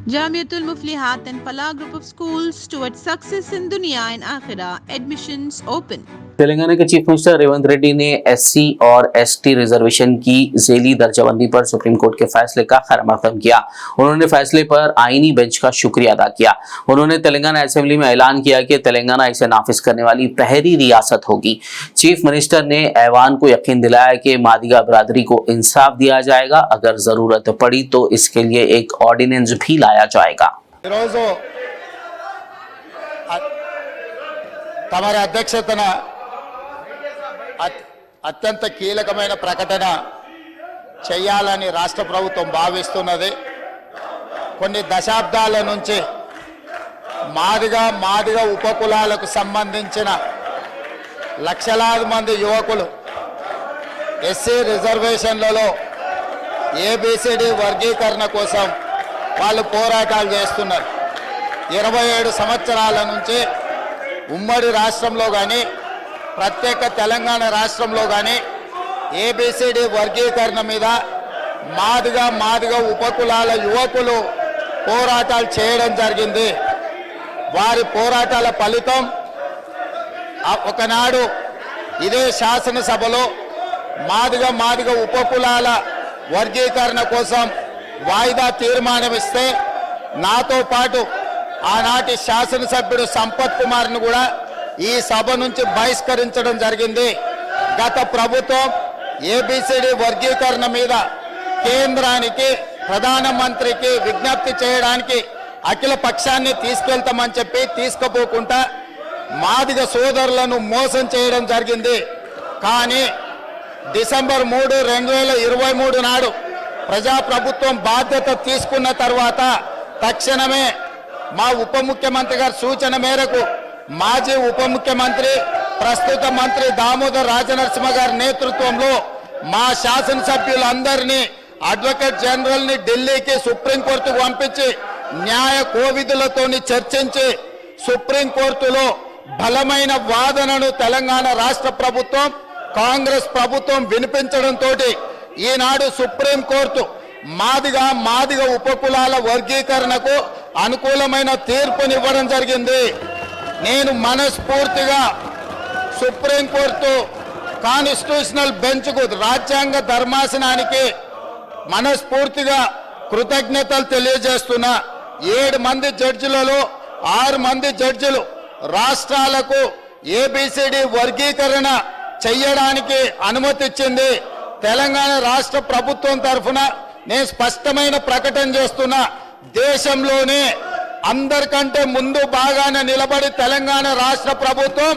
Jamiatul Muflihat and Falah group of schools towards success in dunya and akhirah. Admissions open. Telangana के chief minister Revanth Reddy ने SC और ST reservation की झेली दर्जाबंदी पर supreme court के फैसले का खैर-मक़दम किया। उन्होंने फैसले पर आईनी बेंच का शुक्रिया अदा किया। उन्होंने तेलंगाना असेंबली में ऐलान किया कि तेलंगाना इसे नाफिज करने वाली पहली रियासत होगी। चीफ मिनिस्टर ने ऐवान को यकीन दिलाया कि मादिगा बिरादरी को इंसाफ दिया जाएगा। अगर जरूरत पड़ी तो इसके लिए एक ऑर्डिनेंस भी लाया जाएगा। తమరి అధ్యక్షతన అత్యంత కీలకమైన ప్రకటన చేయాలని రాష్ట్ర ప్రభుత్వం భావిస్తున్నది. కొన్ని దశాబ్దాల నుంచి మాదిగ ఉపకులాలకు సంబంధించిన లక్షలాది మంది యువకులు ఎస్సీ రిజర్వేషన్లలో ఏబిసిడి వర్గీకరణ కోసం వాళ్ళు పోరాటాలు చేస్తున్నారు. 27 సంవత్సరాల నుంచి ఉమ్మడి రాష్ట్రంలో కానీ ప్రత్యేక తెలంగాణ రాష్ట్రంలో కానీ ఏబిసిడి వర్గీకరణ మీద మాదిగ ఉపకులాల యువకులు పోరాటాలు చేయడం జరిగింది. వారి పోరాటాల ఫలితం ఒకనాడు ఇదే శాసనసభలో మాదిగ ఉపకులాల వర్గీకరణ కోసం వాయిదా తీర్మానం ఇస్తే నాతో పాటు ఆనాటి శాసనసభ్యుడు సంపత్ కుమార్ను కూడా ఈ సభ నుంచి బహిష్కరించడం జరిగింది. గత ప్రభుత్వం ఏబిసిడి వర్గీకరణ మీద కేంద్రానికి ప్రధానమంత్రికి విజ్ఞప్తి చేయడానికి అఖిల పక్షాన్ని తీసుకెళ్తామని చెప్పి తీసుకుపోకుండా మాదిగ సోదరులను మోసం చేయడం జరిగింది. కానీ డిసెంబర్ 3, 2023 నాడు ప్రజాప్రభుత్వం బాధ్యత తీసుకున్న తర్వాత తక్షణమే మా ఉప ముఖ్యమంత్రి గారి సూచన మేరకు మాజీ ఉప ముఖ్యమంత్రి ప్రస్తుత మంత్రి దామోదర్ రాజనరసింహ గారి నేతృత్వంలో మా శాసనసభ్యులందరినీ అడ్వకేట్ జనరల్ ని ఢిల్లీకి సుప్రీంకోర్టుకు పంపించి న్యాయ కోవిధులతోని చర్చించి సుప్రీంకోర్టులో బలమైన వాదనను తెలంగాణ రాష్ట్ర ప్రభుత్వం కాంగ్రెస్ ప్రభుత్వం వినిపించడంతో ఈనాడు సుప్రీంకోర్టు మాదిగ ఉపకులాల వర్గీకరణకు అనుకూలమైన తీర్పునివ్వడం జరిగింది. నేను మనస్ఫూర్తిగా సుప్రీంకోర్టు కాన్స్టిట్యూషనల్ బెంచ్కు రాజ్యాంగ ధర్మాసనానికి మనస్ఫూర్తిగా కృతజ్ఞతలు తెలియజేస్తున్నా. 7 మంది జడ్జిలలో 6 మంది జడ్జిలు రాష్ట్రాలకు ఏబిసిడి వర్గీకరణ చెయ్యడానికి అనుమతి ఇచ్చింది. తెలంగాణ రాష్ట్ర ప్రభుత్వం తరఫున నేను స్పష్టమైన ప్రకటన చేస్తున్నా. దేశంలోనే అందరికంటే ముందు బాగానే నిలబడి తెలంగాణ రాష్ట్ర ప్రభుత్వం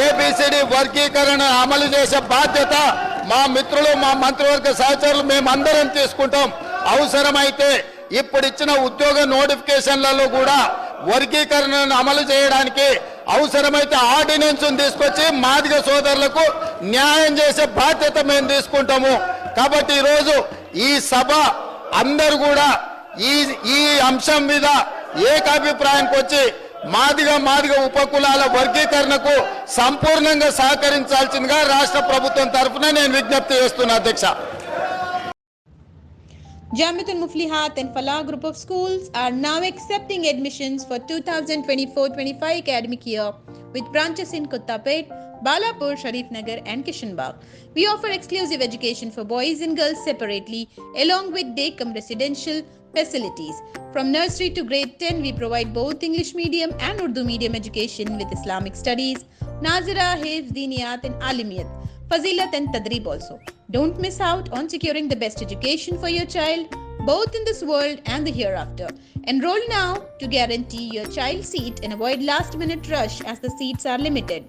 ఏబిసిడి వర్గీకరణ అమలు చేసే బాధ్యత మా మిత్రులు మా మంత్రివర్గ సహచరులు మేమందరం తీసుకుంటాం. అవసరమైతే ఇప్పుడు ఇచ్చిన ఉద్యోగ నోటిఫికేషన్లలో కూడా వర్గీకరణను అమలు చేయడానికి అవసరమైతే ఆర్డినెన్స్ తీసుకొచ్చి మాదిగ సోదరులకు న్యాయం చేసే బాధ్యత మేము తీసుకుంటాము. కాబట్టి ఈరోజు ఈ సభ అందరూ కూడా ఈ అంశం మీద ఏకాభిప్రాయానికి వచ్చి మాదిగ ఉపకులాల వర్గీకరణకు సంపూర్ణంగా సహకరించాల్సిందిగా రాష్ట్ర ప్రభుత్వం తరఫున నేను విజ్ఞప్తి చేస్తున్నా. అధ్యక్ష, Jamiatul Muflihat and Falah group of schools are now accepting admissions for 2024-25 academic year with branches in Kottapet, Balapur, Sharif Nagar and Kishanbagh. We offer exclusive education for boys and girls separately along with day-cum residential facilities. From nursery to grade 10, we provide both English medium and Urdu medium education with Islamic studies, Nazira, Hifz, Diniyat and Alimiyat, Fazilat and Tadrib also. Don't miss out on securing the best education for your child, both in this world and the hereafter. Enroll now to guarantee your child's seat and avoid last-minute rush as the seats are limited.